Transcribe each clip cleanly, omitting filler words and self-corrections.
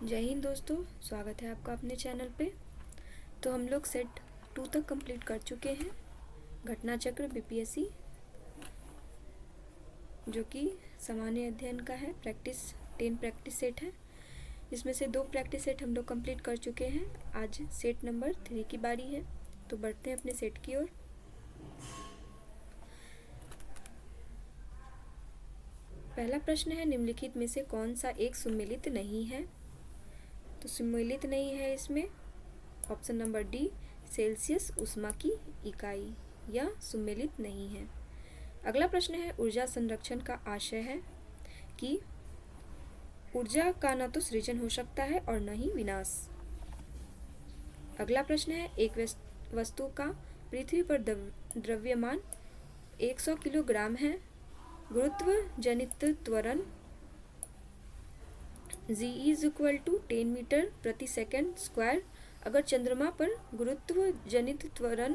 जय हिंद दोस्तों, स्वागत है आपका अपने चैनल पे। तो हम लोग सेट 2 तक कंप्लीट कर चुके हैं। घटना चक्र बीपीएससी जो कि सामान्य अध्ययन का है, 10 प्रैक्टिस सेट है। इसमें से 2 प्रैक्टिस सेट हम लोग कंप्लीट कर चुके हैं। आज सेट नंबर 3 की बारी है, तो बढ़ते हैं अपने सेट की ओर। पहला प्रश्न है, निम्नलिखित में से कौन सा एक सुमेलित नहीं है? तो सुमेलित नहीं है इसमें ऑप्शन नंबर डी, सेल्सियस ऊष्मा की इकाई, या सुमेलित नहीं है। अगला प्रश्न है, ऊर्जा संरक्षण का आशय है कि ऊर्जा का न तो सृजन हो सकता है और न ही विनाश। अगला प्रश्न है, एक वस्तु का पृथ्वी पर द्रव्यमान 100 किलोग्राम है। गुरुत्व जनित त्वरण g = 10 मीटर प्रति सेकंड स्क्वायर। अगर चंद्रमा पर गुरुत्व जनित त्वरण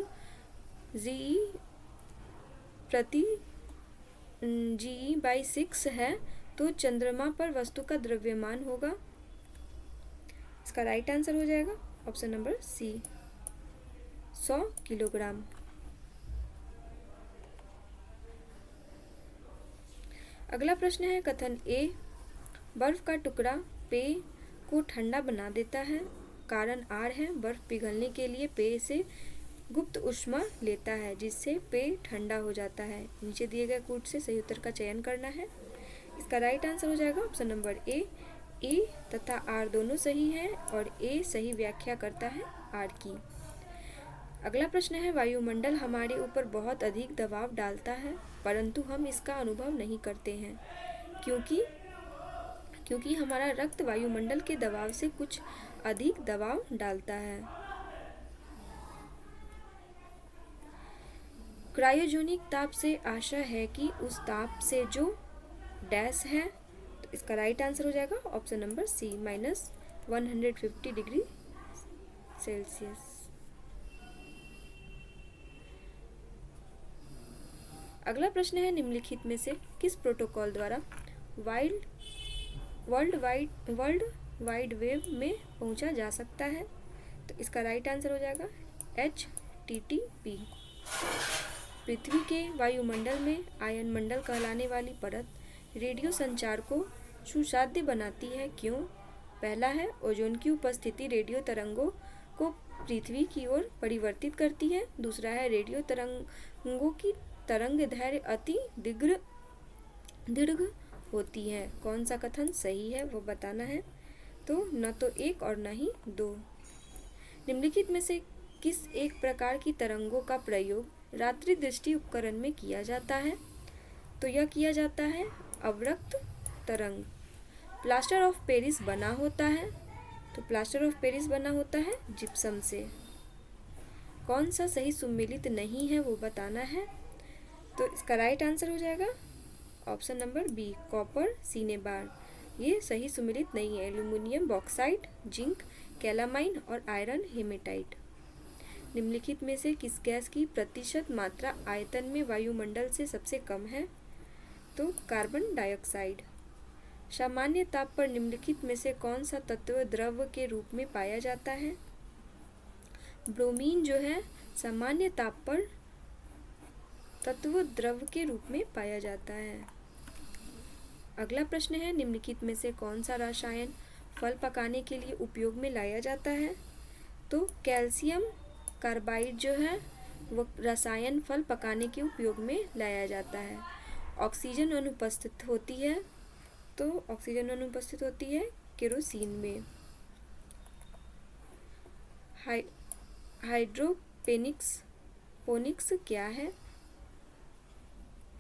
g प्रति GE/6 है तो चंद्रमा पर वस्तु का द्रव्यमान होगा। इसका राइट आंसर हो जाएगा ऑप्शन नंबर सी, 100 किलोग्राम। अगला प्रश्न है, कथन ए, बर्फ का टुकड़ा पेय को ठंडा बना देता है। कारण आर है, बर्फ पिघलने के लिए पेय से गुप्त ऊष्मा लेता है जिससे पेय ठंडा हो जाता है। नीचे दिए गए कूट से सही उत्तर का चयन करना है। इसका राइट आंसर हो जाएगा ऑप्शन नंबर ए तथा आर दोनों सही है और ए सही व्याख्या करता है आर की। अगला प्रश्न है, वायुमंडल हमारे ऊपर बहुत अधिक दबाव डालता है परंतु हम इसका अनुभव नहीं करते हैं क्योंकि हमारा रक्त वायुमंडल के दबाव से कुछ अधिक दबाव डालता है। क्रायोजेनिक ताप से आशा है कि उस ताप से जो डैश है, तो इसका राइट आंसर हो जाएगा option number C, -150 degree Celsius. अगला प्रश्न है, निम्नलिखित में से किस प्रोटोकॉल द्वारा वर्ल्ड वाइड वेब में पहुंचा जा सकता है? तो इसका राइट आंसर हो जाएगा HTTP। पृथ्वी के वायुमंडल में आयन मंडल कहलाने वाली परत रेडियो संचार को सुसाध्य बनाती है। क्यों? पहला है, ओजोन की उपस्थिति रेडियो तरंगों को पृथ्वी की ओर परिवर्तित करती है। दूसरा है, रेडियो तरंगों की तरंग दैर्घ्य अति दीर्घ होती है। कौन सा कथन सही है वो बताना है। तो न तो 1 और न ही 2। निम्नलिखित में से किस एक प्रकार की तरंगों का प्रयोग रात्रि दृष्टि उपकरण में किया जाता है? तो यह किया जाता है अवरक्त तरंग। प्लास्टर ऑफ पेरिस बना होता है, तो प्लास्टर ऑफ पेरिस बना होता है जिप्सम से। कौन सा सही सुमेलित नहीं है वो बताना है। तो इसका राइट आंसर हो जाएगा option number B, copper cinnabar. ये सही सुमेलित नहीं है। एल्यूमिनियम बॉक्साइट, जिंक कैलामाइन और आयरन हेमेटाइट। निम्नलिखित में से किस गैस की प्रतिशत मात्रा आयतन में वायुमंडल से सबसे कम है? तो कार्बन डाइऑक्साइड। सामान्य ताप पर निम्नलिखित में से कौन सा तत्व द्रव के रूप में पाया जाता है? ब्रोमीन जो है सामान्य ताप पर तत्व द्रव के रूप में पाया जाता है। अगला प्रश्न है, निम्नलिखित में से कौन सा रसायन फल पकाने के लिए उपयोग में लाया जाता है? तो कैल्शियम कार्बाइड जो है वो रसायन फल पकाने के उपयोग में लाया जाता है। ऑक्सीजन अनुपस्थित होती है, तो ऑक्सीजन अनुपस्थित होती है केरोसिन में। हाइड्रोपोनिक्स क्या है?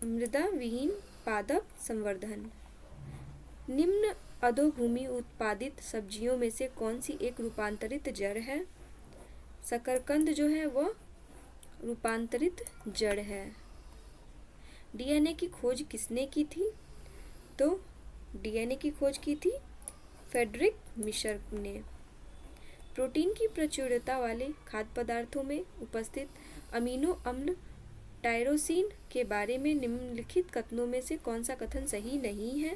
मृदा विहीन पादप संवर्धन। निम्न अधोभूमि उत्पादित सब्जियों में से कौन सी एक रूपांतरित जड़ है? शकरकंद जो है वह रूपांतरित जड़ है। डीएनए की खोज किसने की थी? तो डीएनए की खोज की थी फ्रेडरिक मिशर ने। प्रोटीन की प्रचुरता वाले खाद्य पदार्थों में उपस्थित अमीनो अम्ल टायरोसिन के बारे में निम्नलिखित कथनों में से कौन सा कथन सही नहीं है?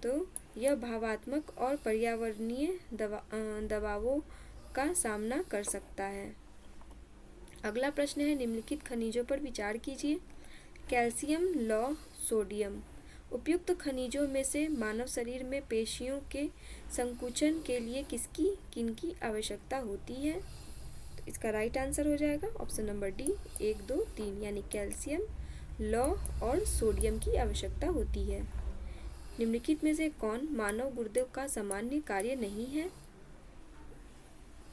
तो यह भावात्मक और पर्यावरणीय दबावों का सामना कर सकता है। अगला प्रश्न है, निम्नलिखित खनिजों पर विचार कीजिए। कैल्शियम, लौह, सोडियम। उपयुक्त खनिजों में से मानव शरीर में पेशियों के संकुचन के लिए किनकी आवश्यकता होती है? तो इसका राइट आंसर हो जाएगा ऑप्शन नंबर डी, 1, 2, 3, यानी कैल्शियम, लौह और सोडियम की आवश्यकता होती है। निम्नलिखित में से कौन मानव गुर्दे का सामान्य कार्य नहीं है?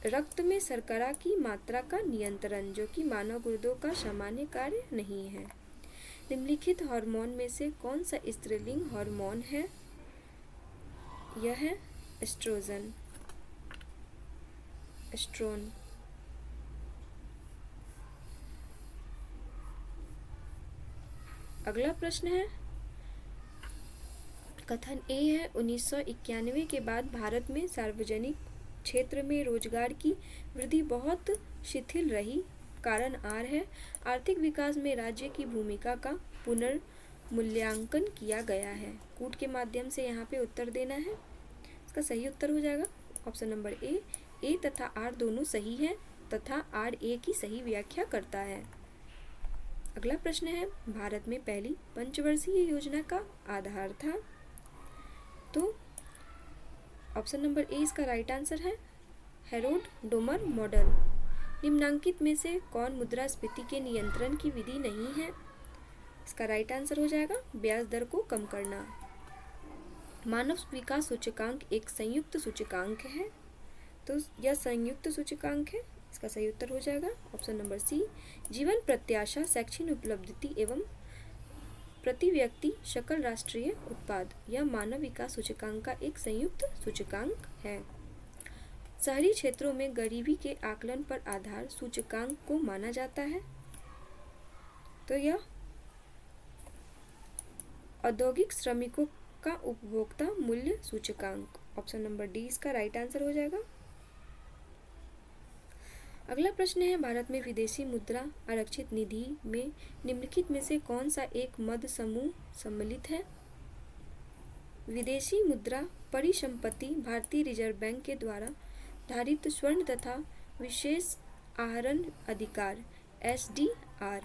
रक्त में शर्करा की मात्रा का नियंत्रण, जो कि मानव गुर्दों का सामान्य कार्य नहीं है। निम्नलिखित हार्मोन में से कौन सा स्त्रीलिंग हार्मोन है? यह है एस्ट्रोजन, एस्ट्रोन। अगला प्रश्न है, कथन ए है, 1991 के बाद भारत में सार्वजनिक क्षेत्र में रोजगार की वृद्धि बहुत शिथिल रही। कारण आर है, आर्थिक विकास में राज्य की भूमिका का पुनर्मूल्यांकन किया गया है। कूट के माध्यम से यहाँ पे उत्तर देना है। इसका सही उत्तर हो जाएगा ऑप्शन नंबर ए तथा आर दोनों सही है तथा आर ए की सही व्याख्या करता है। अगला प्रश्न है, भारत में पहली पंचवर्षीय योजना का आधार था? तो ऑप्शन नंबर ए इसका राइट आंसर है, हेरोल्ड डोमर मॉडल। निम्नांकित में से कौन मुद्रास्फीति के नियंत्रण की विधि नहीं है? इसका राइट आंसर हो जाएगा ब्याज दर को कम करना। मानव विकास सूचकांक एक संयुक्त सूचकांक है, तो यह संयुक्त सूचकांक है। इसका सही उत्तर हो जाएगा ऑप्शन नंबर सी, जीवन प्रत्याशा, शैक्षणिक उपलब्धि एवं प्रति व्यक्ति सकल राष्ट्रीय उत्पाद, यह मानव विकास सूचकांक का एक संयुक्त सूचकांक है। शहरी क्षेत्रों में गरीबी के आकलन पर आधार सूचकांक को माना जाता है, तो यह औद्योगिक श्रमिकों का उपभोक्ता मूल्य सूचकांक, ऑप्शन नंबर डी इसका राइट आंसर हो जाएगा। अगला प्रश्न है, भारत में विदेशी मुद्रा आरक्षित निधि में निम्नलिखित में से कौन सा एक मद समूह सम्मिलित है? विदेशी मुद्रा परिसंपत्ति भारतीय रिजर्व बैंक के द्वारा धारित स्वर्ण तथा विशेष आहरण अधिकार SDR।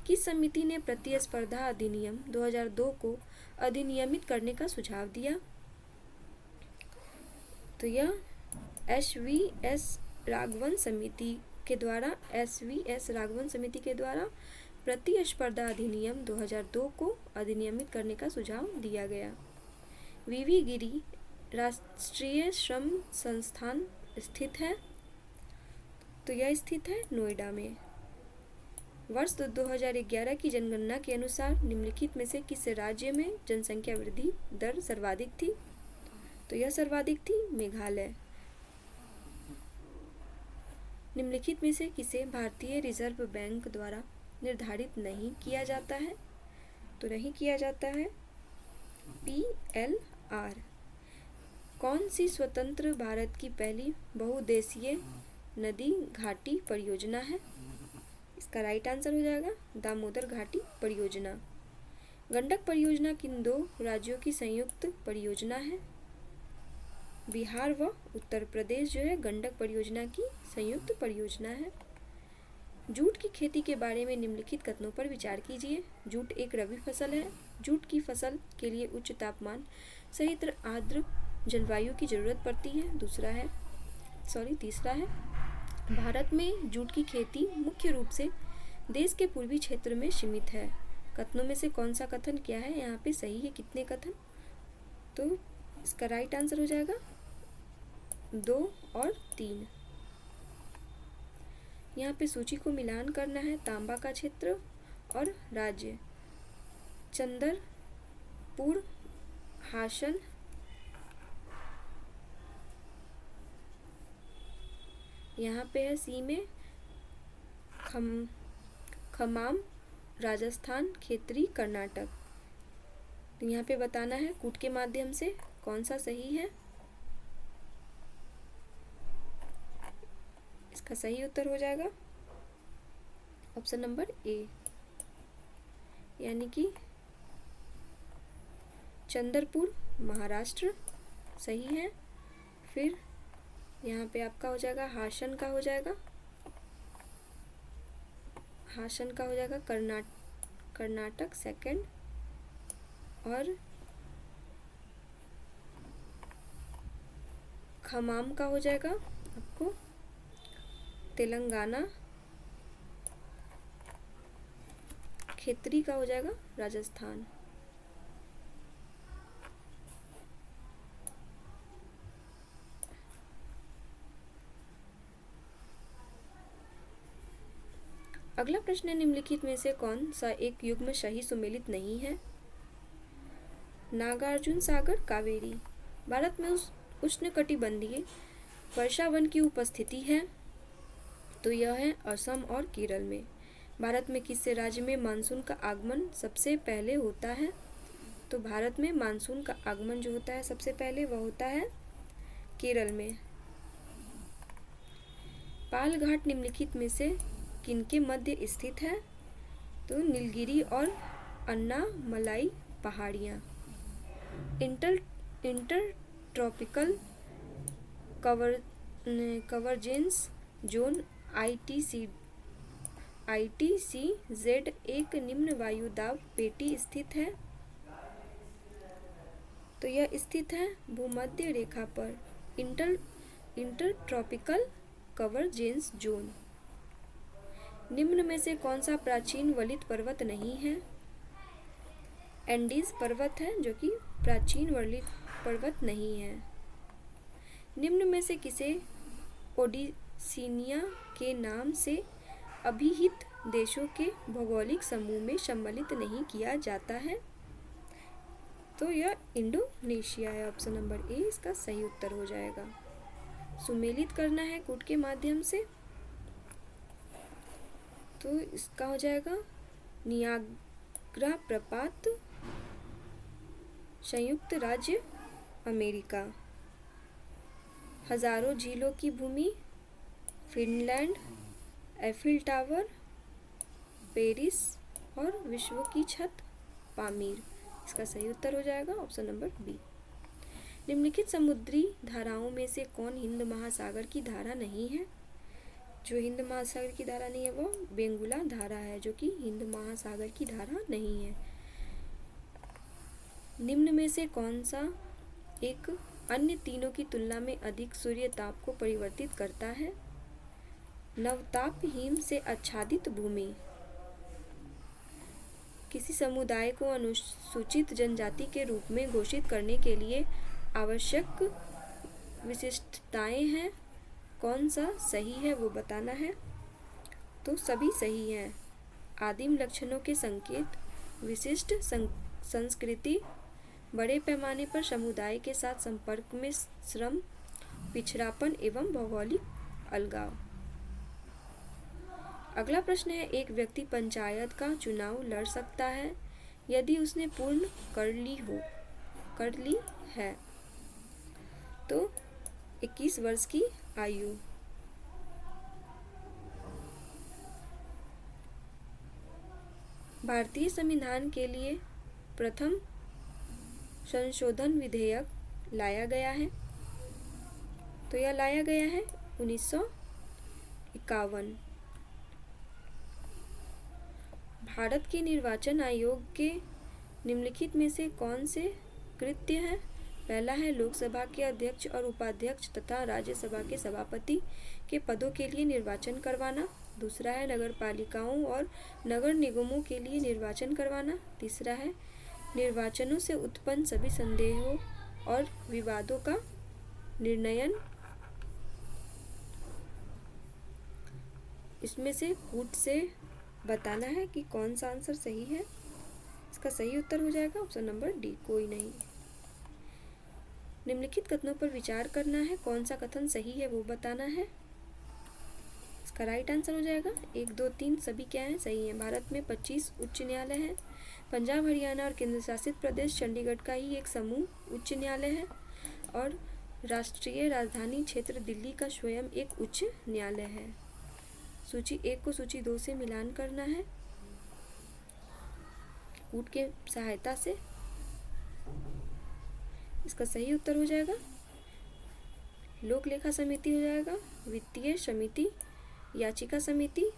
किस समिति ने प्रतिस्पर्धा अधिनियम 2002 को अधिनियमित करने का सुझाव दिया? तो यह SVS राघवन समिति के द्वारा प्रतिस्पर्धा अधिनियम 2002 को अधिनियमित करने का सुझाव दिया गया। वीवी गिरी राष्ट्रीय श्रम संस्थान स्थित है, तो यह स्थित है नोएडा में। वर्ष 2011 की जनगणना के अनुसार निम्नलिखित में से किस राज्य में जनसंख्या वृद्धि दर सर्वाधिक थी? तो यह सर्वाधिक थी मेघालय। निम्नलिखित में से किसे भारतीय रिजर्व बैंक द्वारा निर्धारित नहीं किया जाता है? तो नहीं किया जाता है PLR। कौन सी स्वतंत्र भारत की पहली बहुउद्देशीय नदी घाटी परियोजना है? इसका राइट आंसर हो जाएगा दामोदर घाटी परियोजना। गंडक परियोजना किन दो राज्यों की संयुक्त परियोजना है? बिहार व उत्तर प्रदेश जो है गंडक परियोजना की संयुक्त परियोजना है। जूट की खेती के बारे में निम्नलिखित कथनों पर विचार कीजिए। जूट एक रबी फसल है। जूट की फसल के लिए उच्च तापमान सहित आर्द्र जलवायु की जरूरत पड़ती है। तीसरा है भारत में जूट की खेती मुख्य रूप से देश के पूर्वी क्षेत्र में सीमित है। कथनों में से कौन सा कथन क्या है यहाँ पे सही है? कितने कथन? तो इसका राइट आंसर हो जाएगा 2 और 3। यहाँ पे सूची को मिलान करना है। तांबा का क्षेत्र और राज्य चंद्रपुर, हासन, यहाँ पे है सी में खमाम राजस्थान, खेतरी कर्नाटक। तो यहाँ पे बताना है कूट के माध्यम से कौन सा सही है। इसका सही उत्तर हो जाएगा ऑप्शन नंबर ए, यानी कि चंद्रपुर महाराष्ट्र सही है। फिर यहाँ पे आपका हो जाएगा हासन का हो जाएगा, हासन का हो जाएगा कर्नाटक सेकंड। और खमाम का हो जाएगा आपको तेलंगाना। खेतरी का हो जाएगा राजस्थान। अगला प्रश्न है, निम्नलिखित में से कौन सा एक युग्म सही सुमेलित नहीं है? नागार्जुन सागर कावेरी। भारत में उष्णकटिबंधीय वर्षा वन की उपस्थिति है, तो यह है असम और केरल में। भारत में किस राज्य में मानसून का आगमन सबसे पहले होता है? तो भारत में मानसून का आगमन जो होता है सबसे पहले वह होता है केरल में। पाल घाट निम्नलिखित में से किनके मध्य स्थित है? तो नीलगिरी और अन्नामलाई पहाड़ियाँ। Inter tropical convergence zone ITCZ एक निम्न वायु दाब पेटी स्थित है, तो यह स्थित है भूमध्य रेखा पर। Inter tropical convergence zone. निम्न में से कौन सा प्राचीन वलित पर्वत नहीं है? एंडीज पर्वत है जो कि प्राचीन वलित पर्वत नहीं है। निम्न में से किसे ओडिसीनिया के नाम से अभिहित देशों के भौगोलिक समूह में सम्मिलित नहीं किया जाता है? तो यह इंडोनेशिया है। ऑप्शन नंबर ए इसका सही उत्तर हो जाएगा। सुमेलित करना है कूट के माध्यम से, तो इसका हो जाएगा नियाग्रा प्रपात, संयुक्त राज्य अमेरिका। हजारों झीलों की भूमि, फिनलैंड, एफिल टावर, पेरिस और विश्व की छत पामीर। इसका सही उत्तर हो जाएगा ऑप्शन नंबर बी। निम्नलिखित समुद्री धाराओं में से कौन हिंद महासागर की धारा नहीं है? जो हिंद महासागर की धारा नहीं है वो बेंगुला धारा है, जो कि हिंद महासागर की धारा नहीं है। निम्न में से कौन सा एक अन्य तीनों की तुलना में अधिक सूर्य ताप को परिवर्तित करता है? नवताप हिम से आच्छादित भूमि। किसी समुदाय को अनुसूचित जनजाति के रूप में घोषित करने के लिए आवश्यक विशिष्टताएं हैं, कौन सा सही है वो बताना है। तो सभी सही हैं। आदिम लक्षणों के संकेत, विशिष्ट संस्कृति, बड़े पैमाने पर समुदाय के साथ संपर्क में श्रम, पिछड़ापन एवं भौगोलिक अलगाव। अगला प्रश्न है, एक व्यक्ति पंचायत का चुनाव लड़ सकता है यदि उसने पूर्ण कर ली है, तो 21 वर्ष की आयु। भारतीय संविधान के लिए प्रथम संशोधन विधेयक लाया गया है, तो यह लाया गया है 1951। भारत के निर्वाचन आयोग के निम्नलिखित में से कौन से कृत्य हैं? पहला है लोकसभा के अध्यक्ष और उपाध्यक्ष तथा राज्यसभा के सभापति के पदों के लिए निर्वाचन करवाना। दूसरा है नगर पालिकाओं और नगर निगमों के लिए निर्वाचन करवाना। तीसरा है निर्वाचनों से उत्पन्न सभी संदेहों और विवादों का निर्णयन। इसमें से कूट से बताना है कि कौन सा आंसर सही है। इसका सही उत्तर हो जाएगा ऑप्शन नंबर डी, कोई नहीं। निम्नलिखित कथनों पर विचार करना है, कौन सा कथन सही है वो बताना है। इसका राइट आंसर हो जाएगा 1, 2, 3 सभी क्या है? सही है। भारत में 25 उच्च न्यायालय हैं। पंजाब, हरियाणा और केंद्र शासित प्रदेश चंडीगढ़ का ही एक समूह उच्च न्यायालय है और राष्ट्रीय राजधानी क्षेत्र दिल्ली का स्वयं एक उच्च न्यायालय है। सूची 1 को सूची 2 से मिलान करना है कूट के सहायता से। इसका सही उत्तर हो जाएगा लोक लेखा समिति हो जाएगा, वित्तीय समिति, याचिका समिति,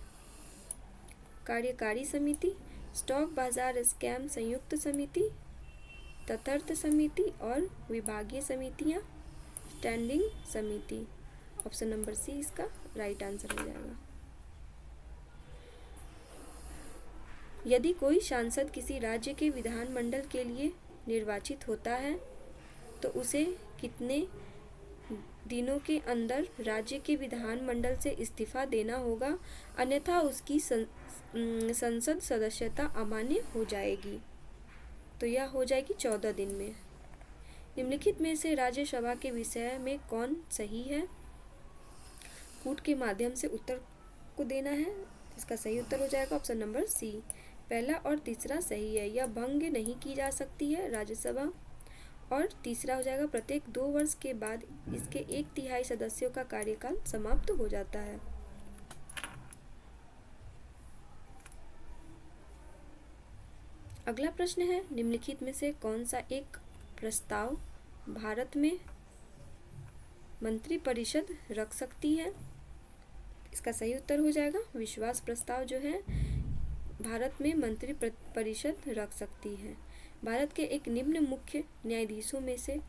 कार्यकारी समिति, स्टॉक बाजार स्कैम संयुक्त समिति, तटस्थ समिति और विभागीय समितियां, स्टैंडिंग समिति। ऑप्शन नंबर सी इसका राइट आंसर हो जाएगा। यदि कोई सांसद किसी राज्य के विधानमंडल के लिए निर्वाचित होता है तो उसे कितने दिनों के अंदर राज्य के विधानमंडल से इस्तीफा देना होगा, अन्यथा उसकी संसद सदस्यता अमान्य हो जाएगी। तो यह हो जाएगी 14 दिन में। निम्नलिखित में से राज्यसभा के विषय में कौन सही है? कूट के माध्यम से उत्तर को देना है। इसका सही उत्तर हो जाएगा ऑप्शन नंबर सी। पहला और तीसरा सही है। यह भंग नहीं की जा सकती है राज्यसभा। और तीसरा हो जाएगा प्रत्येक 2 वर्ष के बाद इसके 1/3 सदस्यों का कार्यकाल समाप्त हो जाता है। अगला प्रश्न है, निम्नलिखित में से कौन सा एक प्रस्ताव भारत में मंत्रिपरिषद रख सकती है? इसका सही उत्तर हो जाएगा विश्वास प्रस्ताव जो है भारत में मंत्रिपरिषद रख सकती है। भारत के एक निम्न मुख्य न्यायाधीशों में से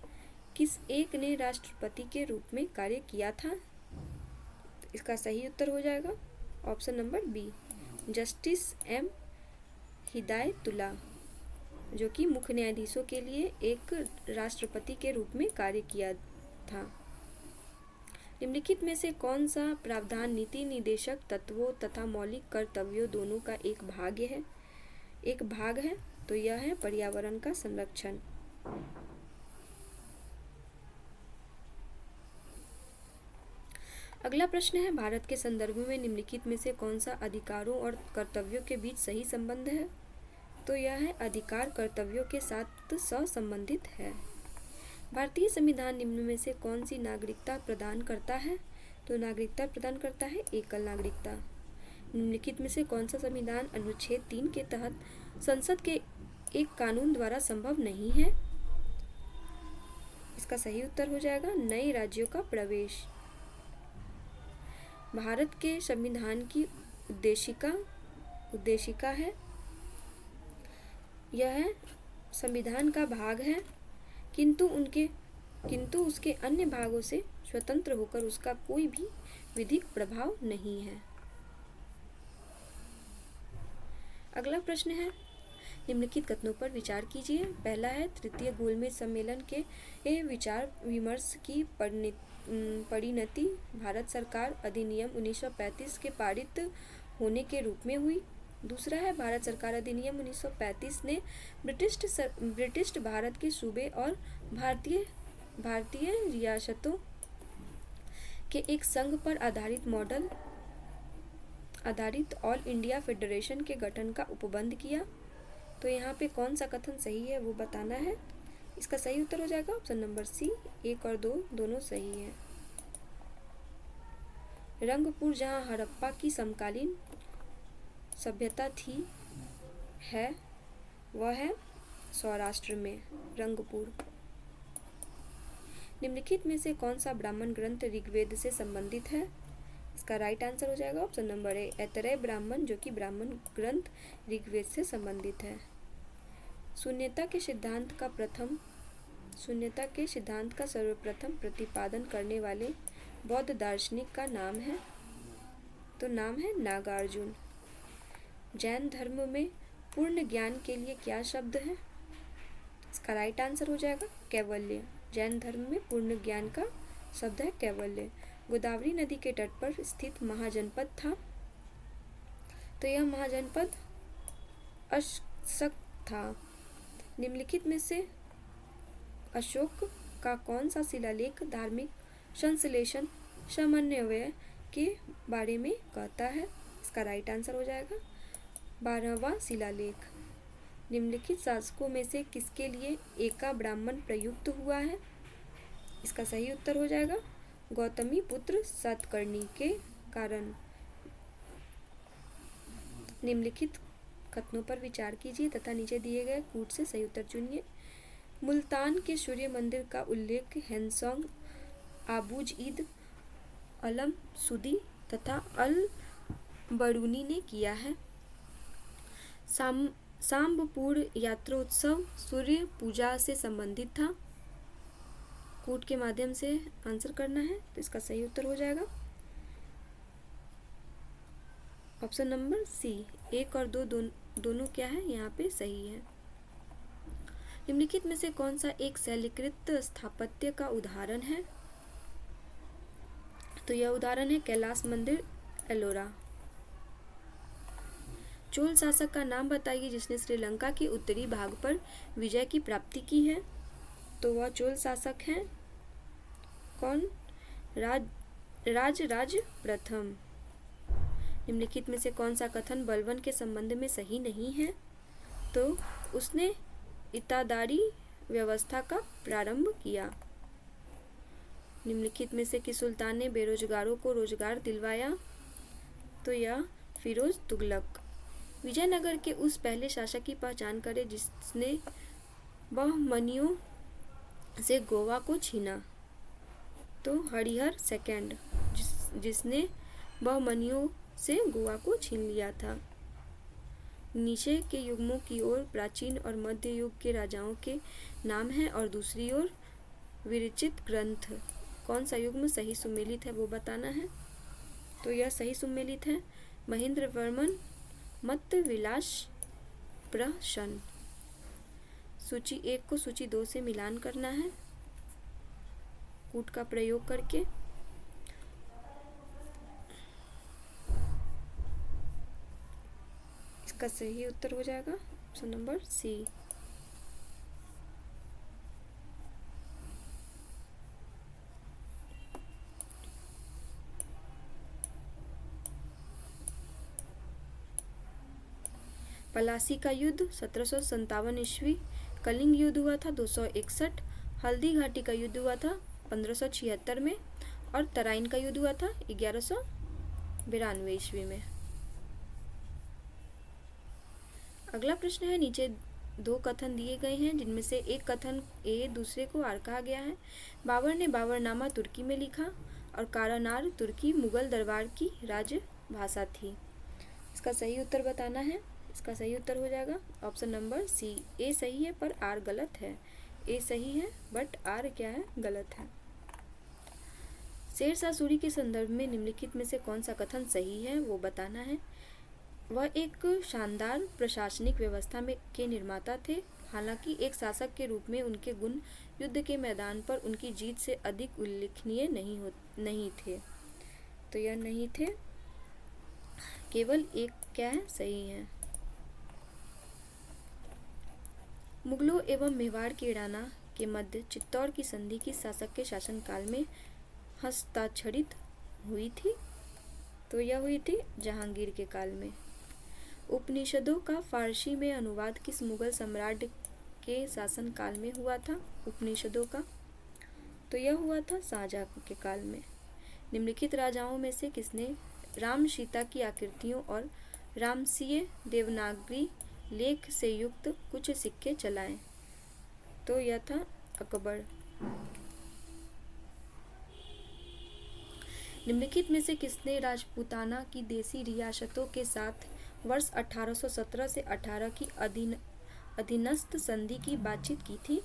किस एक ने राष्ट्रपति के रूप में कार्य किया था? इसका सही उत्तर हो जाएगा option number B, Justice M Hidayatullah, जो कि मुख्य न्यायाधीशों के लिए एक राष्ट्रपति के रूप में कार्य किया था। निम्नलिखित में से कौन सा प्रावधान नीति निदेशक तत्वों तथा मौलिक कर्तव्यों दोनों का एक भाग है? तो यह है पर्यावरण का संरक्षण। अगला प्रश्न है, भारत के संदर्भ में निम्नलिखित में से कौन सा अधिकारों और कर्तव्यों के बीच सही संबंध है? तो यह है अधिकार कर्तव्यों के साथ सहसंबंधित है। भारतीय संविधान निम्न में से कौन सी नागरिकता प्रदान करता है? तो नागरिकता प्रदान करता है एकल नागरिकता। निम्नलिखित में से कौन सा संविधान अनुच्छेद 3 के तहत संसद के एक कानून द्वारा संभव नहीं है? इसका सही उत्तर हो जाएगा नए राज्यों का प्रवेश। भारत के संविधान की उद्देशिका है, यह संविधान का भाग है किंतु उसके अन्य भागों से स्वतंत्र होकर उसका कोई भी विधिक प्रभाव नहीं है। अगला प्रश्न है, निम्नलिखित कथनों पर विचार कीजिए। पहला है, तृतीय गोलमेज सम्मेलन के विचार विमर्श की परिणति भारत सरकार अधिनियम 1935 के पारित होने के रूप में हुई। दूसरा है, भारत सरकार अधिनियम 1935 ने ब्रिटिश भारत के सूबे और भारतीय रियासतों के एक संघ पर आधारित ऑल इंडिया फेडरेशन के गठन का उपबंध किया। तो यहाँ पे कौन सा कथन सही है वो बताना है। इसका सही उत्तर हो जाएगा ऑप्शन नंबर सी, 1 और 2 दोनों सही है। रंगपुर जहाँ हड़प्पा की समकालीन सभ्यता है वह है सौराष्ट्र में रंगपुर। निम्नलिखित में से कौन सा ब्राह्मण ग्रंथ ऋग्वेद से संबंधित है? इसका राइट आंसर हो जाएगा ऑप्शन नंबर ए, ऐतरेय ब्राह्मण, जो कि ब्राह्मण ग्रंथ ऋग्वेद से संबंधित है। शून्यता के सिद्धांत का सर्वप्रथम प्रतिपादन करने वाले बौद्ध दार्शनिक का नाम है? तो नाम है नागार्जुन। जैन धर्म में पूर्ण ज्ञान के लिए क्या शब्द है? इसका राइट आंसर हो जाएगा कैवल्य। जैन धर्म में पूर्ण ज्ञान का शब्द है कैवल्य। गोदावरी नदी के तट पर स्थित महाजनपद था? तो यह महाजनपद अशोक था। निम्नलिखित में से अशोक का कौन सा शिलालेख धार्मिक संश्लेषण समन्वय के बारे में कहता है? इसका राइट आंसर हो जाएगा 12वां शिलालेख। निम्नलिखित शासकों में से किसके लिए एका ब्राह्मण प्रयुक्त हुआ है? इसका सही उत्तर हो जाएगा गौतमी पुत्र सातकर्णी के कारण। निम्नलिखित कथनों पर विचार कीजिए तथा नीचे दिए गए कूट से सही उत्तर चुनिए। मुल्तान के सूर्य मंदिर का उल्लेख हैंसोंग, आबूज ईद, अलम सुदी तथा अल बरूनी ने किया है। सांबपुर यात्रोत्सव सूर्य पूजा से संबंधित था। कूट के माध्यम से आंसर करना है, तो इसका सही उत्तर हो जाएगा ऑप्शन नंबर सी। 1 और 2 दोनों क्या है यहाँ पे सही है। निम्नलिखित में से कौन सा एक शैलीकृत स्थापत्य का उदाहरण है? तो यह उदाहरण है कैलाश मंदिर, एलोरा। चोल शासक का नाम बताइए जिसने श्रीलंका के उत्तरी भाग पर विजय की प्राप्ति की है। तो वह चोल शासक हैं कौन? राजराज प्रथम। निम्नलिखित में से कौन सा कथन बलबन के संबंध में सही नहीं है? तो उसने इतादारी व्यवस्था का प्रारंभ किया। निम्नलिखित में से किस सुल्तान ने बेरोजगारों को रोजगार दिलवाया? तो यह फिरोज तुगलक। विजयनगर के उस पहले शासक की पहचान करें जिसने बहमनियों से गोवा को छीना। तो हरिहर सेकंड, जिसने बहमनियों से गोवा को छीन लिया था। नीचे के युग्मों की ओर प्राचीन और मध्य युग के राजाओं के नाम हैं और दूसरी ओर विरचित ग्रंथ। कौन सा युग्म सही सुमेलित है वो बताना है। तो यह सही सुमेलित है महेंद्र वर्मन मत विलास प्रशन। सूची 1 को सूची 2 से मिलान करना है कूट का प्रयोग करके। इसका सही उत्तर हो जाएगा ऑप्शन नंबर सी। पलासी का युद्ध 1757 ईस्वी, कलिंग युद्ध हुआ था 261, हल्दी घाटी का युद्ध हुआ था 1576 में और तराइन का युद्ध हुआ था 1192 ईस्वी में। अगला प्रश्न है, नीचे 2 कथन दिए गए हैं जिनमें से एक कथन ए दूसरे को आर कहा गया है। बाबर ने बाबरनामा तुर्की में लिखा और कारानार तुर्की मुगल दरबार की राजभाषा थी। इसका सही उत्तर बताना है। इसका सही उत्तर हो जाएगा ऑप्शन नंबर सी। ए सही है पर आर गलत है। ए सही है बट आर क्या है, गलत है। शेरशाह सूरी के संदर्भ में निम्नलिखित में से कौन सा कथन सही है वो बताना है। वह एक शानदार प्रशासनिक व्यवस्था में के निर्माता थे। हालांकि एक शासक के रूप में उनके गुण युद्ध के मैदान पर उनकी जीत से अधिक उल्लेखनीय नहीं थे। तो यह नहीं थे, केवल एक क्या है, सही है। मुगलों एवं मेवाड़ के राणा के मध्य चित्तौड़ की संधि किस शासक के शासनकाल में हस्ताक्षरित हुई थी? तो यह हुई थी जहांगीर के काल में। उपनिषदों का फारसी में अनुवाद किस मुगल सम्राट के शासनकाल में हुआ था? उपनिषदों का तो यह हुआ था शाहजहां के काल में। निम्नलिखित राजाओं में से किसने राम सीता की आकृतियों और रामसीय देवनागरी लेख से युक्त कुछ सिक्के चलाए? तो यह था अकबर। निम्नलिखित में से किसने राजपूताना की देसी रियासतों के साथ वर्ष 1817 से 18 की अधीनस्थ संधि की बातचीत की थी?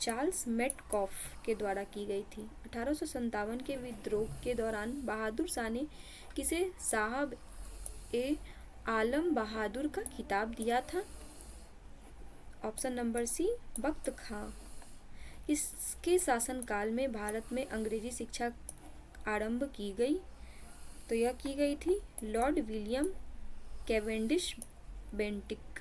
चार्ल्स मेटकॉफ के द्वारा की गई थी। 1857 के विद्रोह के दौरान बहादुर शाह ने किसे साहब ए आलम बहादुर का खिताब दिया था? ऑप्शन नंबर सी, बख्त खां। इसके शासनकाल में भारत में अंग्रेजी शिक्षा आरंभ की गई। तो यह की गई थी Lord William Cavendish Bentinck.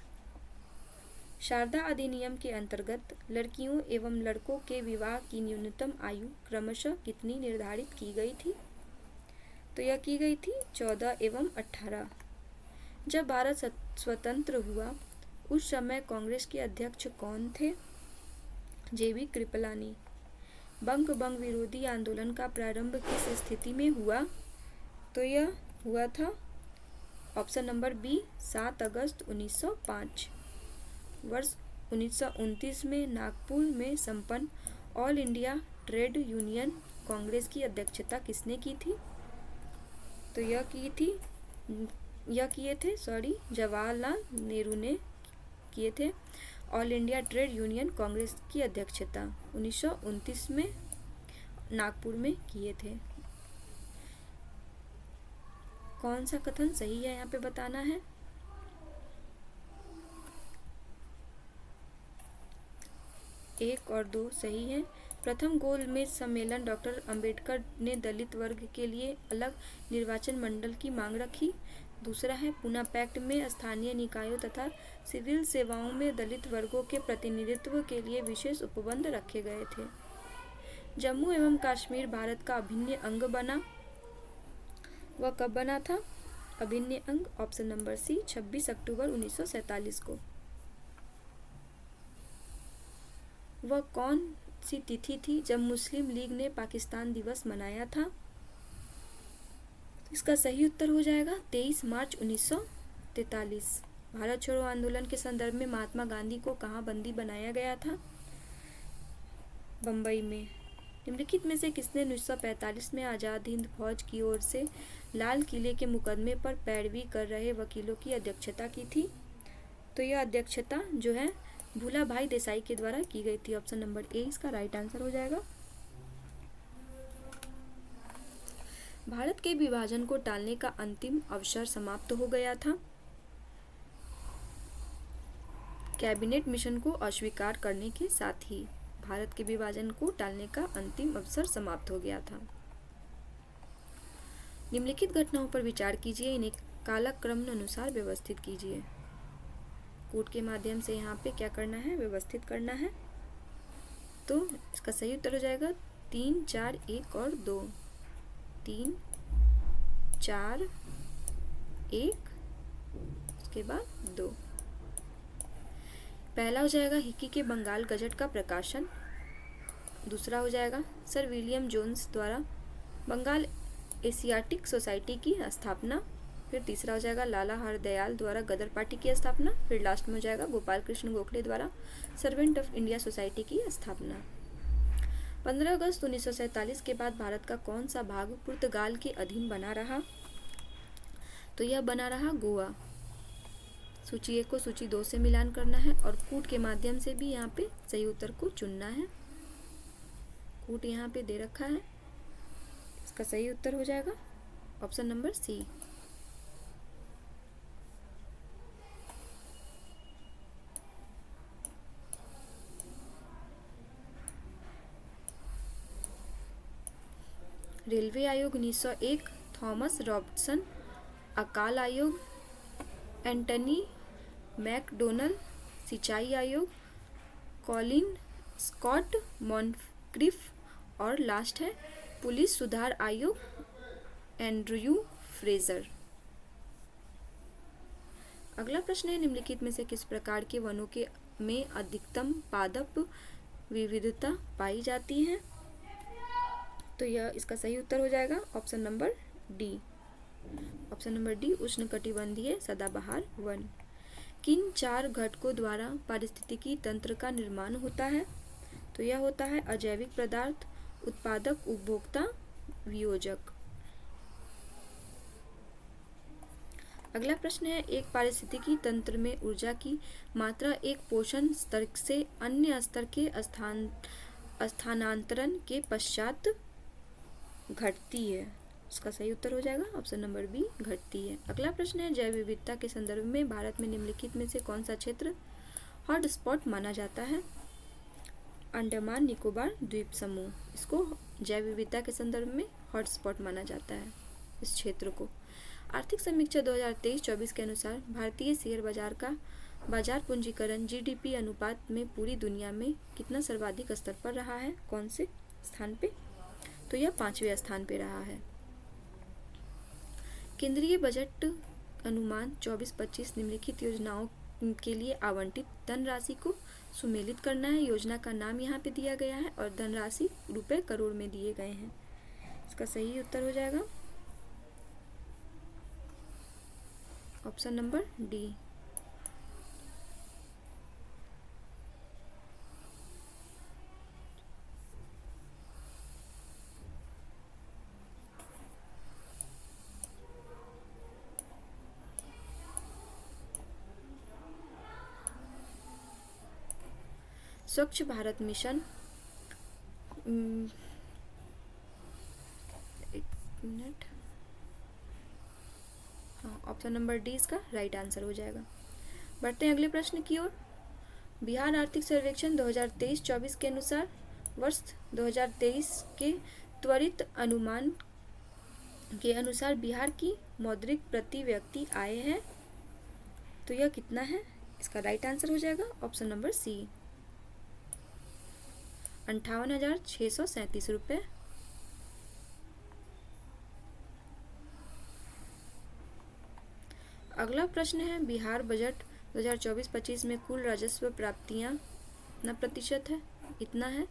Sarda अधिनियम के अंतर्गत लड़कियों एवं लड़कों के विवाह की न्यूनतम आयु क्रमशः कितनी निर्धारित की गई थी? तो यह की गई थी 14 एवं 18। जब भारत स्वतंत्र हुआ उस समय कांग्रेस के अध्यक्ष कौन थे? जेबी कृपलानी। बंग विरोधी आंदोलन का प्रारंभ किस स्थिति में हुआ? तो यह हुआ था ऑप्शन नंबर बी 7 अगस्त 1905। वर्ष 1929 में नागपुर में संपन्न all India trade union Congress की अध्यक्षता किसने की थी? तो यह किए थे जवाहरलाल नेहरू ने किए थे। All India trade union Congress की अध्यक्षता 1929 में नागपुर में किए थे। कौन सा कथन सही है यहाँ पे बताना है। एक और दो सही है। प्रथम गोलमेज सम्मेलन डॉक्टर अंबेडकर ने दलित वर्ग के लिए अलग निर्वाचन मंडल की मांग रखी। दूसरा है पूना पैक्ट में स्थानीय निकायों तथा सिविल सेवाओं में दलित वर्गों के प्रतिनिधित्व के लिए विशेष उपबंध रखे गए थे। जम्मू एवं कश्मीर भारत का अभिन्न अंग बना, वह कब बना था? अभिन्न अंग ऑप्शन नंबर सी 26 अक्टूबर 1947 को। वह कौन सी तिथि थी जब मुस्लिम लीग ने पाकिस्तान दिवस मनाया था? इसका सही उत्तर हो जाएगा 23 मार्च 1943। भारत छोड़ो आंदोलन के संदर्भ में महात्मा गांधी को कहाँ बंदी बनाया गया था? बंबई में। निम्नलिखित में से किसने 1945 में आज़ाद हिंद फौज की ओर से लाल किले के मुकदमे पर पैरवी कर रहे वकीलों की अध्यक्षता की थी? तो यह अध्यक्षता जो है भूला भाई देसाई के द्वारा की गई थी। ऑप्शन नंबर ए इसका राइट आंसर हो जाएगा। भारत के विभाजन को टालने का अंतिम अवसर समाप्त हो गया था। कैबिनेट मिशन को अस्वीकार करने के साथ ही भारत के विभाजन को टालने का अंतिम अवसर समाप्त हो गया था। निम्नलिखित घटनाओं पर विचार कीजिए, इन्हें कालक्रम अनुसार व्यवस्थित कीजिए। कूट के माध्यम से यहाँ पे क्या करना है? व्यवस्थित करना है। तो इसका सही उत्तर हो जाएगा 3, 4, 1 और 2। 3, 4, 1 उसके बाद 2। पहला हो जाएगा हिक्की के बंगाल गजट का प्रकाशन। दूसरा हो जाएगा सर विलियम जोन्स द्वारा बंगाल एशियाटिक सोसाइटी की स्थापना। फिर तीसरा हो जाएगा लाला हरदयाल द्वारा गदर पार्टी की स्थापना। फिर लास्ट में हो जाएगा गोपाल कृष्ण गोखले द्वारा सर्वेंट ऑफ इंडिया सोसाइटी की स्थापना। 15 अगस्त 1947 के बाद भारत का कौन सा भाग पुर्तगाल के अधीन बना रहा? तो यह बना रहा गोवा। सूची 1 को सूची 2 से मिलान करना है और कूट के माध्यम से भी यहाँ पे सही उत्तर को चुनना है। कूट यहाँ पे दे रखा है, इसका सही उत्तर हो जाएगा ऑप्शन नंबर सी। रेलवे आयोग 1901, थॉमस रॉबर्टसन। अकाल आयोग एंटनी मैकडोनल। सिंचाई आयोग कॉलिन स्कॉट मॉनक्रिफ। और लास्ट है पुलिस सुधार आयोग एंड्रयू फ्रेजर। अगला प्रश्न है निम्नलिखित में से किस प्रकार के वनों के में अधिकतम पादप विविधता पाई जाती है? तो यह इसका सही उत्तर हो जाएगा option number D. Option number D उष्णकटिबंधीय सदाबहार वन। किन 4 घटकों द्वारा पारिस्थितिकी तंत्र का निर्माण होता है? तो यह होता है अजैविक पदार्थ, उत्पादक, उपभोक्ता, वियोजक। अगला प्रश्न है एक पारिस्थितिकी तंत्र में ऊर्जा की मात्रा एक पोषण स्तर से अन्य स्तर के स्थानांतरण के पश्चात घटती है। इसका सही उत्तर हो जाएगा ऑप्शन नंबर बी घटती है। अगला प्रश्न है जैव विविधता के संदर्भ में भारत में निम्नलिखित में से कौन सा क्षेत्र हॉटस्पॉट माना जाता है? अंडमान निकोबार द्वीप समूह, इसको जैव विविधता के संदर्भ में हॉटस्पॉट माना जाता है इस क्षेत्र को। आर्थिक समीक्षा 2023-24 के अनुसार भारतीय शेयर बाजार का बाजार पूंजीकरण जीडीपी अनुपात में पूरी दुनिया में कितना सर्वाधिक स्तर पर रहा है? कौन से स्थान पे? तो यह 5वें स्थान पे रहा है। केंद्रीय बजट अनुमान 24-25 निम्नलिखित योजनाओं के लिए आवंटित धनराशि को सुमेलित करना है। योजना का नाम यहाँ पे दिया गया है और धनराशि रुपए करोड़ में दिए गए हैं। इसका सही उत्तर हो जाएगा ऑप्शन नंबर डी। स्वच्छ भारत मिशन, एक मिनट, हाँ ऑप्शन नंबर डी इसका राइट आंसर हो जाएगा। बढ़ते हैं अगले प्रश्न की ओर। बिहार आर्थिक सर्वेक्षण 2023-24 के अनुसार वर्ष 2023 के त्वरित अनुमान के अनुसार बिहार की मौद्रिक प्रति व्यक्ति आय है, तो यह कितना है? इसका राइट आंसर हो जाएगा ऑप्शन नंबर सी, 58,637 रुपये। अगला प्रश्न है, बिहार बजट 2024-25 में कुल राजस्व प्राप्तियां कितना प्रतिशत है? इतना है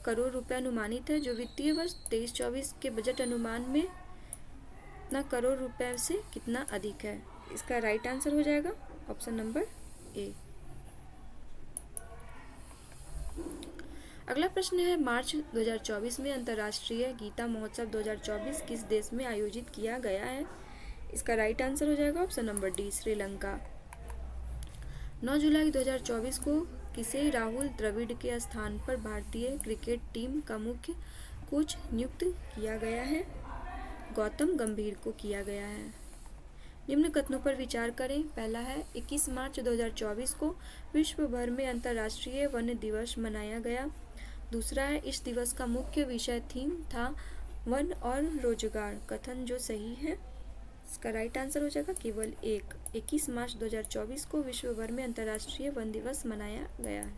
करोड़ रुपए अनुमानित है, जो वित्तीय वर्ष 23-24 के बजट अनुमान में इतना करोड़ रुपए से कितना अधिक है? इसका राइट आंसर हो जाएगा ऑप्शन नंबर ए। अगला प्रश्न है, मार्च 2024 में अंतर्राष्ट्रीय गीता महोत्सव 2024 किस देश में आयोजित किया गया है? इसका राइट आंसर हो जाएगा ऑप्शन नंबर डी, श्रीलंका। 9 जुलाई 2024 को किसे राहुल द्रविड़ के स्थान पर भारतीय क्रिकेट टीम का मुख्य कोच नियुक्त किया गया है? गौतम गंभीर को किया गया है। निम्न कथनों पर विचार करें। पहला है, 21 मार्च 2024 को विश्व भर में अंतर्राष्ट्रीय वन दिवस मनाया गया। दूसरा है, इस दिवस का मुख्य विषय थीम था वन और रोजगार। कथन जो सही है, इसका राइट आंसर हो जाएगा केवल एक। 21 मार्च 2024 को विश्व भर में अंतर्राष्ट्रीय वन दिवस मनाया गया है।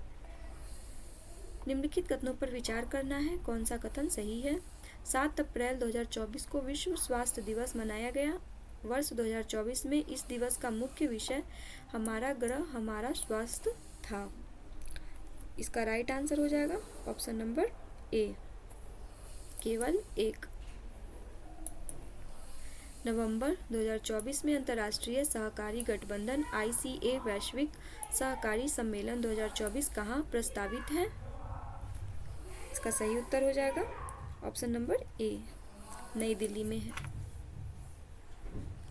निम्नलिखित कथनों पर विचार करना है, कौन सा कथन सही है? 7 अप्रैल 2024 को विश्व स्वास्थ्य दिवस मनाया गया। वर्ष 2024 में इस दिवस का मुख्य विषय हमारा ग्रह हमारा स्वास्थ्य था। इसका राइट आंसर हो जाएगा ऑप्शन नंबर ए, केवल एक। नवंबर 2024 में अंतर्राष्ट्रीय सहकारी गठबंधन ICA वैश्विक सहकारी सम्मेलन 2024 कहाँ प्रस्तावित है? इसका सही उत्तर हो जाएगा ऑप्शन नंबर ए, नई दिल्ली में है।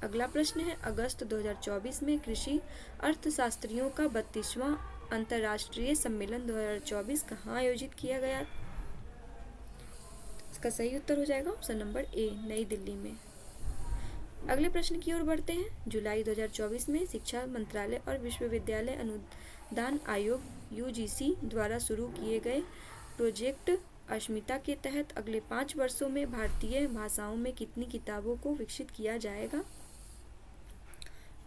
अगला प्रश्न है, अगस्त 2024 में कृषि अर्थशास्त्रियों का 32वां अंतर्राष्ट्रीय सम्मेलन 2024 कहाँ आयोजित किया गया? इसका सही उत्तर हो जाएगा ऑप्शन नंबर ए, नई दिल्ली में। अगले प्रश्न की ओर बढ़ते हैं। जुलाई 2024 में शिक्षा मंत्रालय और विश्वविद्यालय अनुदान आयोग UGC द्वारा शुरू किए गए प्रोजेक्ट अस्मिता के तहत अगले 5 वर्षों में भारतीय भाषाओं में कितनी किताबों को विकसित किया जाएगा?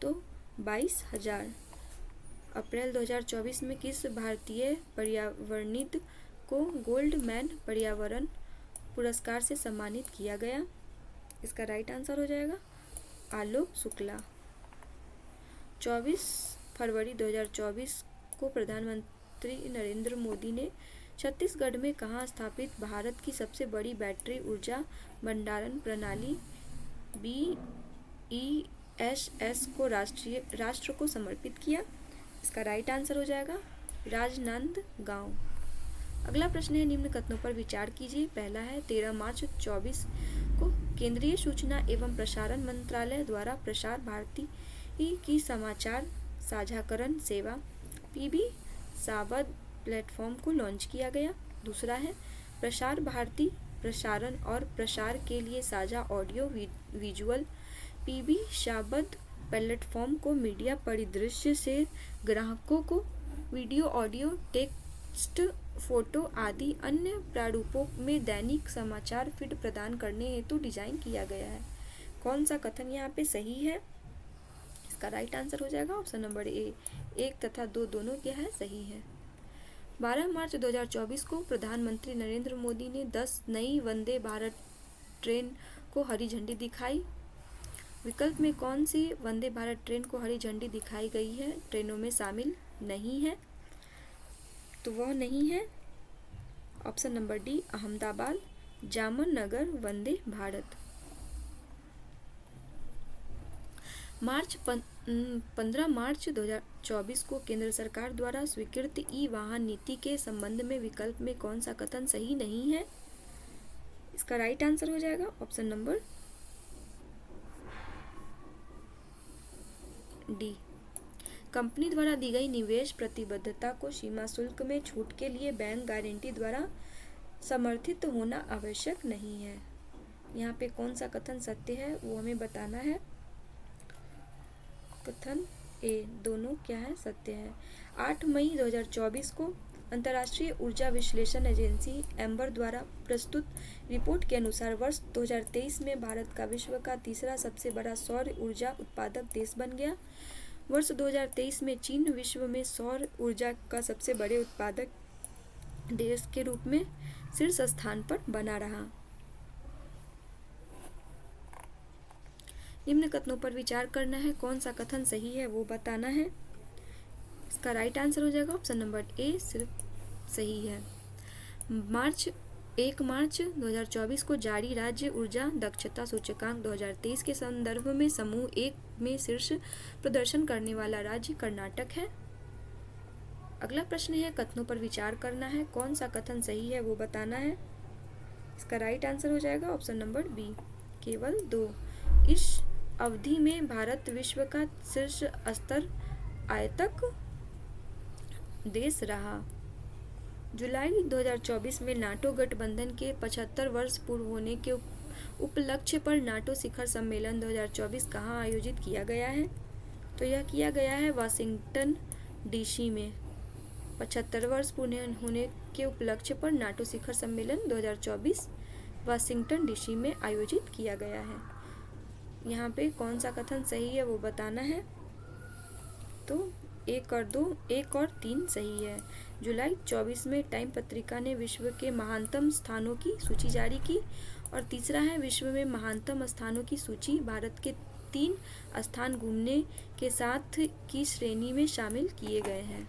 तो 22,000। अप्रैल 2024 में किस भारतीय पर्यावरणविद को गोल्डमैन पर्यावरण पुरस्कार से सम्मानित किया गया? इसका राइट आंसर हो जाएगा आलोक शुक्ला। 24 फरवरी 2024 को प्रधानमंत्री नरेंद्र मोदी ने छत्तीसगढ़ में कहाँ स्थापित भारत की सबसे बड़ी बैटरी ऊर्जा भंडारण प्रणाली BESS को राष्ट्र को समर्पित किया? इसका राइट आंसर हो जाएगा राजनांदगांव। अगला प्रश्न है, निम्न कथनों पर विचार कीजिए। पहला है, 13 मार्च 24 को केंद्रीय सूचना एवं प्रसारण मंत्रालय द्वारा प्रसार भारती की समाचार साझाकरण सेवा PB सावध प्लेटफॉर्म को लॉन्च किया गया। दूसरा है, प्रसार भारती प्रसारण और प्रसार के लिए साझा ऑडियो विजुअल PB सावध प्लेटफॉर्म को मीडिया परिदृश्य से ग्राहकों को वीडियो, ऑडियो, टेक्स्ट, फोटो आदि अन्य प्रारूपों में दैनिक समाचार फीड प्रदान करने हेतु डिजाइन किया गया है। कौन सा कथन यहाँ पे सही है? इसका राइट आंसर हो जाएगा ऑप्शन नंबर ए, 1 तथा 2 दोनों क्या है? सही है। 12 मार्च 2024 को प्रधानमंत्री नरेंद्र मोदी ने 10 नई वंदे भारत ट्रेन को हरी झंडी दिखाई। विकल्प में कौन सी वंदे भारत ट्रेन को हरी झंडी दिखाई गई है? ट्रेनों में शामिल नहीं है, तो वह नहीं है option number D, Ahmedabad Jamnagar Vande Bharat. 15 मार्च 2024 को केंद्र सरकार द्वारा स्वीकृत ई-वाहन नीति के संबंध में विकल्प में कौन सा कथन सही नहीं है? इसका राइट आंसर हो जाएगा ऑप्शन नंबर डी, कंपनी द्वारा दी गई निवेश प्रतिबद्धता को सीमा शुल्क में छूट के लिए बैंक गारंटी द्वारा समर्थित होना आवश्यक नहीं है। यहाँ पे कौन सा कथन सत्य है वो हमें बताना है। कथन ए, दोनों क्या है, सत्य है। 8 मई 2024 को अंतर्राष्ट्रीय ऊर्जा विश्लेषण एजेंसी एम्बर द्वारा प्रस्तुत रिपोर्ट के अनुसार वर्ष 2023 में भारत का विश्व का तीसरा सबसे बड़ा सौर ऊर्जा उत्पादक देश बन गया। वर्ष 2023 में चीन विश्व में सौर ऊर्जा का सबसे बड़े उत्पादक देश के रूप में शीर्ष स्थान पर बना रहा। निम्न कथनों पर विचार करना है, कौन सा कथन सही है वो बताना है। इसका राइट आंसर हो जाएगा ऑप्शन नंबर ए, सिर्फ सही है। 1 मार्च 2024 को जारी राज्य ऊर्जा दक्षता सूचकांक 2023 के संदर्भ में समूह 1 में शीर्ष प्रदर्शन करने वाला राज्य कर्नाटक है। अगला प्रश्न है, कथनों पर विचार करना है, कौन सा कथन सही है वो बताना है। इसका राइट आंसर हो जाएगा ऑप्शन नंबर बी, केवल 2। इस अवधि में भारत विश्व का शीर्ष स्तर आयतक देश रहा। जुलाई 2024 में नाटो गठबंधन के 75 वर्ष पूर्व होने के उपलक्ष्य पर नाटो शिखर सम्मेलन 2024 कहाँ आयोजित किया गया है? तो यह किया गया है वाशिंगटन डीसी में। 75 वर्ष पूर्ण होने के उपलक्ष्य पर नाटो शिखर सम्मेलन 2024 वाशिंगटन डीसी में आयोजित किया गया है। यहाँ पे कौन सा कथन सही है वो बताना है। तो 1 और 3 सही है। जुलाई 24 में टाइम पत्रिका ने विश्व के महानतम स्थानों की सूची जारी की। और तीसरा है, विश्व में महानतम स्थानों की सूची भारत के 3 स्थान घूमने के साथ की श्रेणी में शामिल किए गए हैं।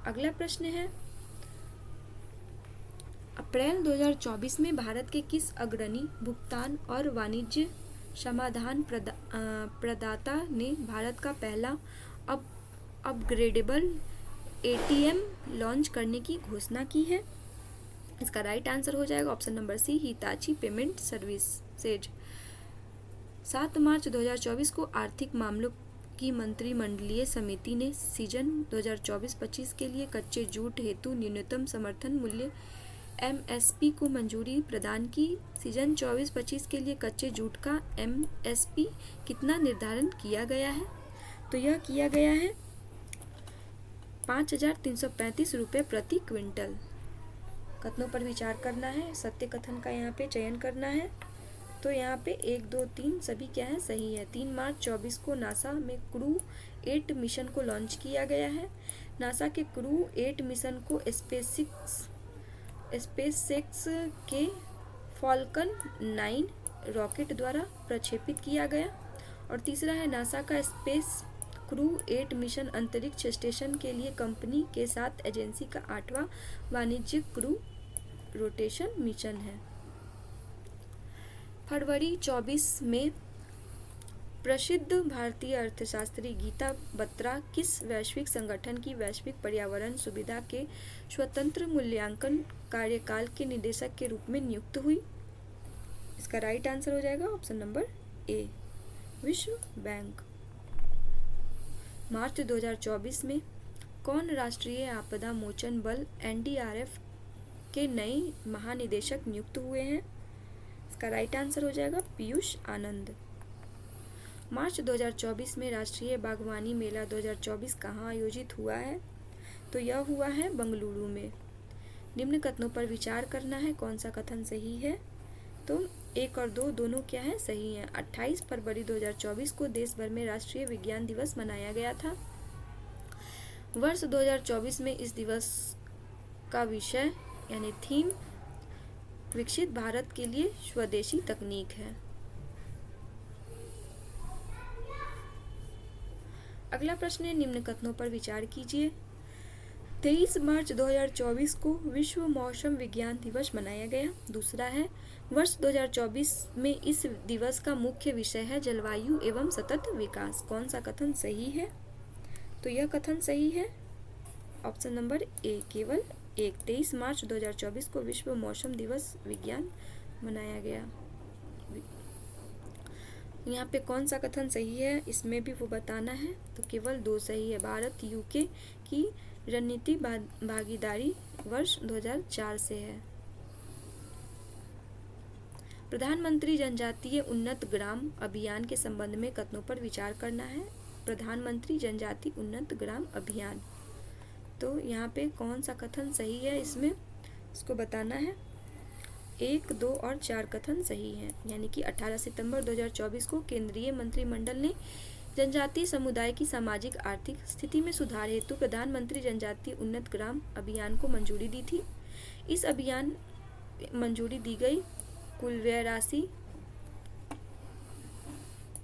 अगला प्रश्न है, अप्रैल 2024 में भारत के किस अग्रणी भुगतान और वाणिज्य समाधान प्रदाता ने भारत का पहला अपग्रेडेबल एटीएम लॉन्च करने की घोषणा की है? इसका राइट आंसर हो जाएगा option number C, Hitachi payment services. 7 मार्च 2024 को आर्थिक मामलों की मंत्रिमंडलीय समिति ने सीजन 2024-25 के लिए कच्चे जूट हेतु न्यूनतम समर्थन मूल्य एमएसपी को मंजूरी प्रदान की। सीजन 24-25 के लिए कच्चे जूट का एमएसपी कितना निर्धारण किया गया है? तो यह किया गया है 5,335 रुपये प्रति क्विंटल। कथनों पर विचार करना है, सत्य कथन का यहाँ पे चयन करना है। तो यहाँ पे 1, 2, 3 सभी क्या है, सही है। 3 मार्च 24 को नासा में क्रू 8 मिशन को लॉन्च किया गया है। नासा के क्रू 8 मिशन को स्पेसएक्स के फॉल्कन 9 रॉकेट द्वारा प्रक्षेपित किया गया। और तीसरा है, नासा का स्पेस क्रू 8 मिशन अंतरिक्ष स्टेशन के लिए कंपनी के साथ एजेंसी का 8वां वाणिज्यिक क्रू रोटेशन मिशन है। फरवरी 24 में प्रसिद्ध भारतीय अर्थशास्त्री गीता बत्रा किस वैश्विक संगठन की वैश्विक पर्यावरण सुविधा के स्वतंत्र मूल्यांकन कार्यकाल के निदेशक के रूप में नियुक्त हुई? इसका राइट आंसर हो जाएगा ऑप्शन नंबर ए, विश्व बैंक। मार्च 2024 में कौन राष्ट्रीय आपदा मोचन बल एनडीआरएफ के नए महानिदेशक नियुक्त हुए हैं? इसका राइट आंसर हो जाएगा पीयूष आनंद। मार्च 2024 में राष्ट्रीय बागवानी मेला 2024 कहाँ आयोजित हुआ है? तो यह हुआ है बेंगलुरु में। निम्न कथनों पर विचार करना है, कौन सा कथन सही है? तो 1 और 2 दोनों क्या है, सही है। 28 फरवरी 2024 को देश भर में राष्ट्रीय विज्ञान दिवस मनाया गया था। वर्ष 2024 में इस दिवस का विषय यानी थीम विकसित भारत के लिए स्वदेशी तकनीक है। अगला प्रश्न है, निम्न कथनों पर विचार कीजिए। 23 मार्च 2024 को विश्व मौसम विज्ञान दिवस मनाया गया। दूसरा है, वर्ष 2024 में इस दिवस का मुख्य विषय है जलवायु एवं सतत विकास। कौन सा कथन सही है? तो यह कथन सही है ऑप्शन नंबर ए, केवल 1। 23 मार्च 2024 को विश्व मौसम दिवस विज्ञान मनाया गया। यहाँ पे कौन सा कथन सही है इसमें भी वो बताना है। तो केवल 2 सही है। भारत यूके की रणनीति भागीदारी वर्ष 2004 से है। प्रधानमंत्री जनजातीय उन्नत ग्राम अभियान के संबंध में कथनों पर विचार करना है। प्रधानमंत्री जनजाति उन्नत ग्राम अभियान, तो यहाँ पे कौन सा कथन सही है इसमें इसको बताना है। 1, 2 और 4 कथन सही हैं। यानी कि 18 सितंबर 2024 को केंद्रीय मंत्रिमंडल ने जनजातीय समुदाय की सामाजिक आर्थिक स्थिति में सुधार हेतु प्रधानमंत्री जनजातीय उन्नत ग्राम अभियान को मंजूरी दी थी। इस अभियान मंजूरी दी गई कुल व्यय राशि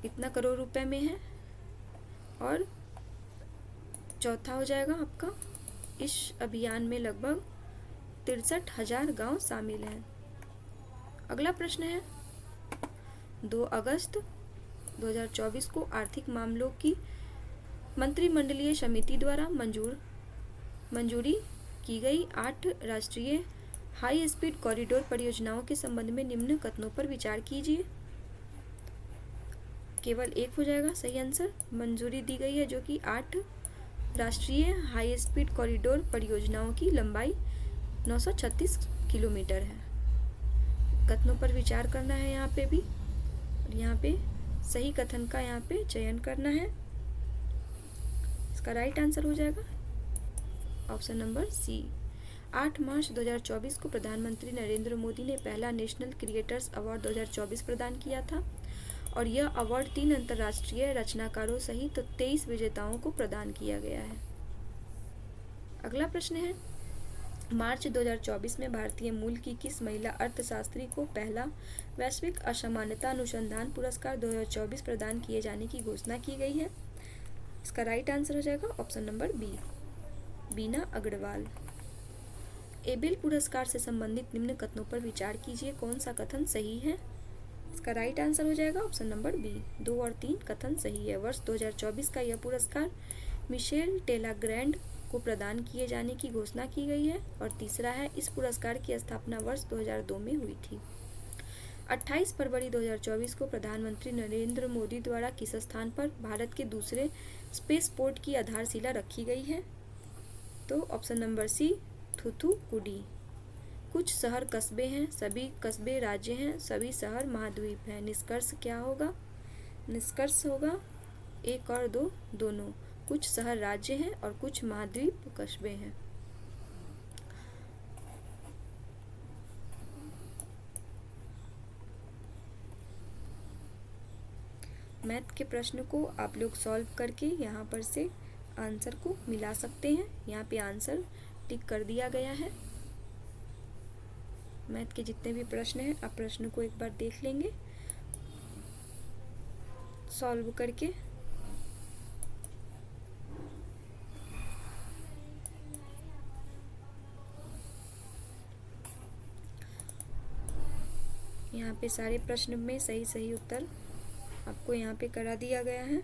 कितना करोड़ रुपए में है, और चौथा हो जाएगा आपका, इस अभियान में लगभग 63,000 गांव शामिल हैं। अगला प्रश्न है 2 अगस्त 2024 को आर्थिक मामलों की मंत्रिमंडलीय समिति द्वारा मंजूरी की गई 8 राष्ट्रीय हाई स्पीड कॉरिडोर परियोजनाओं के संबंध में निम्न कथनों पर विचार कीजिए। केवल 1 हो जाएगा सही आंसर। मंजूरी दी गई है जो कि 8 राष्ट्रीय हाई स्पीड कॉरिडोर परियोजनाओं की लंबाई 936 किलोमीटर है। कथनों पर विचार करना है यहाँ पे भी, और यहाँ पे सही कथन का यहाँ पे चयन करना है। इसका राइट आंसर हो जाएगा ऑप्शन नंबर सी। 8 मार्च 2024 को प्रधानमंत्री नरेंद्र मोदी ने पहला नेशनल क्रिएटर्स अवार्ड 2024 प्रदान किया था, और यह अवार्ड 3 अंतर्राष्ट्रीय रचनाकारों सहित 23 विजेताओं को प्रदान किया गया है। अगला प्रश्न है मार्च 2024 में भारतीय मूल की किस महिला अर्थशास्त्री को पहला वैश्विक असमानता अनुसंधान पुरस्कार 2024 प्रदान किए जाने की घोषणा की गई है। इसका राइट आंसर हो जाएगा ऑप्शन नंबर बी, बीना अग्रवाल। एबेल पुरस्कार से संबंधित निम्न कथनों पर विचार कीजिए, कौन सा कथन सही है। इसका राइट आंसर हो जाएगा ऑप्शन नंबर बी, 2 और 3 कथन सही है। वर्ष 2024 का यह पुरस्कार मिशेल टेलाग्रैंड को प्रदान किए जाने की घोषणा की गई है। और तीसरा है, इस पुरस्कार की स्थापना वर्ष 2002 में हुई थी। 28 फरवरी 2024 को प्रधानमंत्री नरेंद्र मोदी द्वारा किस स्थान पर भारत के दूसरे स्पेस पोर्ट की आधारशिला रखी गई है। तो ऑप्शन नंबर सी, थूथुकुडी। कुछ शहर कस्बे हैं, सभी कस्बे राज्य हैं, सभी शहर महाद्वीप हैं। निष्कर्ष क्या होगा। निष्कर्ष होगा 1 और 2 दोनों। कुछ शहर राज्य हैं और कुछ महाद्वीप कस्बे हैं। मैथ के प्रश्न को आप लोग सॉल्व करके यहाँ पर से आंसर को मिला सकते हैं। यहाँ पे आंसर टिक कर दिया गया है। मैथ के जितने भी प्रश्न हैं आप प्रश्न को एक बार देख लेंगे सॉल्व करके। यहाँ पे सारे प्रश्न में सही उत्तर आपको यहाँ पे करा दिया गया है।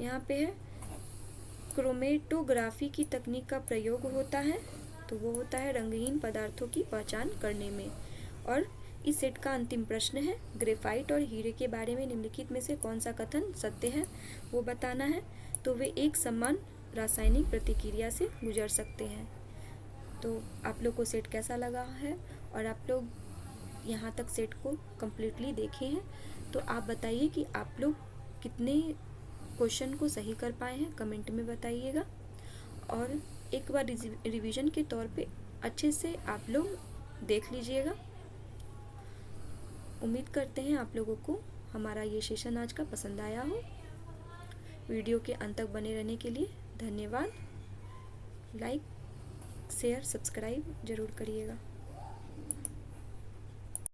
यहाँ पे है क्रोमेटोग्राफी की तकनीक का प्रयोग होता है, तो वो होता है रंगहीन पदार्थों की पहचान करने में। और इस सेट का अंतिम प्रश्न है ग्रेफाइट और हीरे के बारे में निम्नलिखित में से कौन सा कथन सत्य है वो बताना है। तो वे एक समान रासायनिक प्रतिक्रिया से गुजर सकते हैं। तो आप लोग को सेट कैसा लगा है, और आप लोग यहाँ तक सेट को कम्प्लीटली देखे हैं, तो आप बताइए कि आप लोग कितने क्वेश्चन को सही कर पाए हैं, कमेंट में बताइएगा। और एक बार रिवीजन के तौर पे अच्छे से आप लोग देख लीजिएगा। उम्मीद करते हैं आप लोगों को हमारा ये सेशन आज का पसंद आया हो। वीडियो के अंत तक बने रहने के लिए धन्यवाद। लाइक शेयर सब्सक्राइब ज़रूर करिएगा।